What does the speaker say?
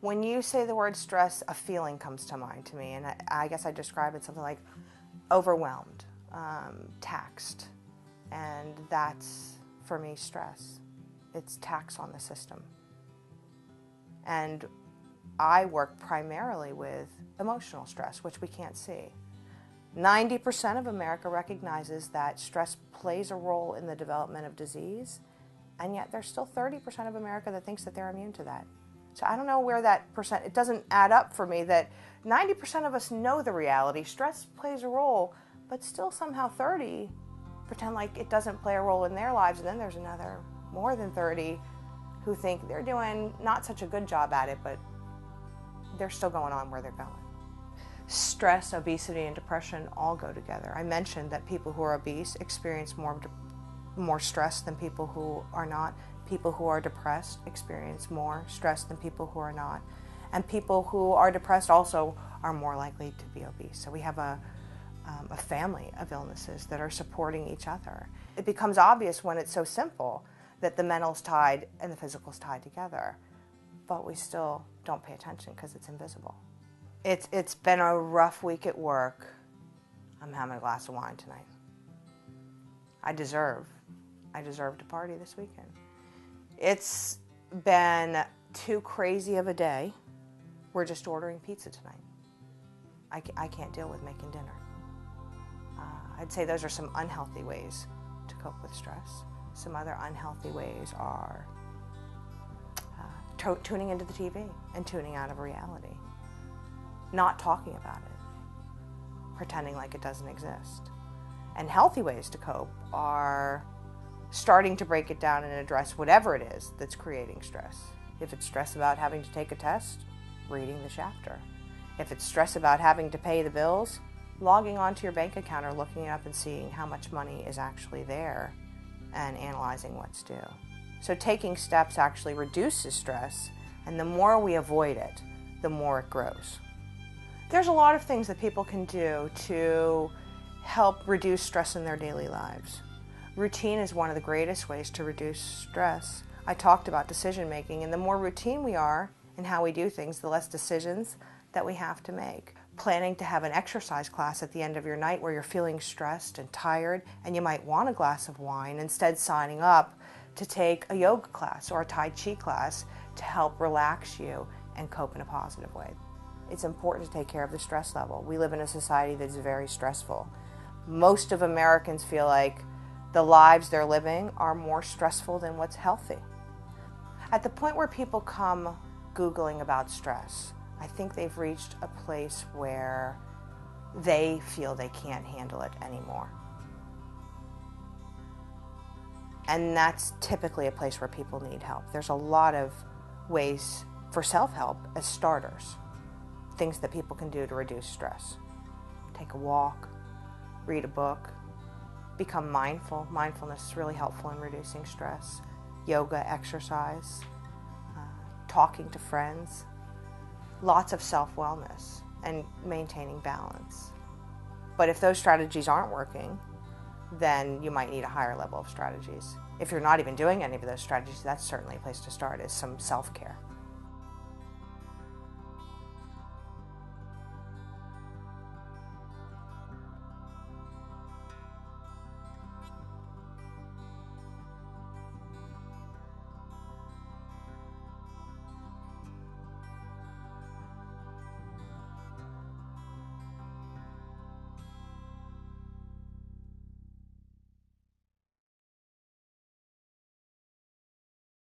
When you say the word stress, a feeling comes to mind to me, and I guess I describe it something like overwhelmed, taxed, and that's, for me, stress. It's tax on the system. And I work primarily with emotional stress, which we can't see. 90% of America recognizes that stress plays a role in the development of disease, and yet there's still 30% of America that thinks that they're immune to that. So I don't know where that percent, it doesn't add up for me that 90% of us know the reality. Stress plays a role, but still somehow 30 pretend like it doesn't play a role in their lives, and then there's another more than 30 who think they're doing not such a good job at it, but they're still going on where they're going. Stress, obesity, and depression all go together. I mentioned that people who are obese experience more stress than people who are not. People who are depressed experience more stress than people who are not. And people who are depressed also are more likely to be obese. So we have a family of illnesses that are supporting each other. It becomes obvious when it's so simple that the mental's tied and the physical's tied together, but we still don't pay attention because it's invisible. It's been a rough week at work. I'm having a glass of wine tonight. I deserve to party this weekend. It's been too crazy of a day. We're just ordering pizza tonight. I can't deal with making dinner. I'd say those are some unhealthy ways to cope with stress. Some other unhealthy ways are tuning into the TV and tuning out of reality. Not talking about it. Pretending like it doesn't exist. And healthy ways to cope are starting to break it down and address whatever it is that's creating stress. If it's stress about having to take a test, reading the chapter. If it's stress about having to pay the bills, logging onto your bank account or looking it up and seeing how much money is actually there and analyzing what's due. So taking steps actually reduces stress, and the more we avoid it, the more it grows. There's a lot of things that people can do to help reduce stress in their daily lives. Routine is one of the greatest ways to reduce stress. I talked about decision making, and the more routine we are in how we do things, the less decisions that we have to make. Planning to have an exercise class at the end of your night where you're feeling stressed and tired, and you might want a glass of wine, instead signing up to take a yoga class or a Tai Chi class to help relax you and cope in a positive way. It's important to take care of the stress level. We live in a society that's very stressful. Most of Americans feel like the lives they're living are more stressful than what's healthy. At the point where people come Googling about stress, I think they've reached a place where they feel they can't handle it anymore. And that's typically a place where people need help. There's a lot of ways for self-help as starters, things that people can do to reduce stress. Take a walk, read a book, become mindful. Mindfulness is really helpful in reducing stress. Yoga, exercise, talking to friends, lots of self-wellness and maintaining balance. But if those strategies aren't working, then you might need a higher level of strategies. If you're not even doing any of those strategies, that's certainly a place to start, is some self-care.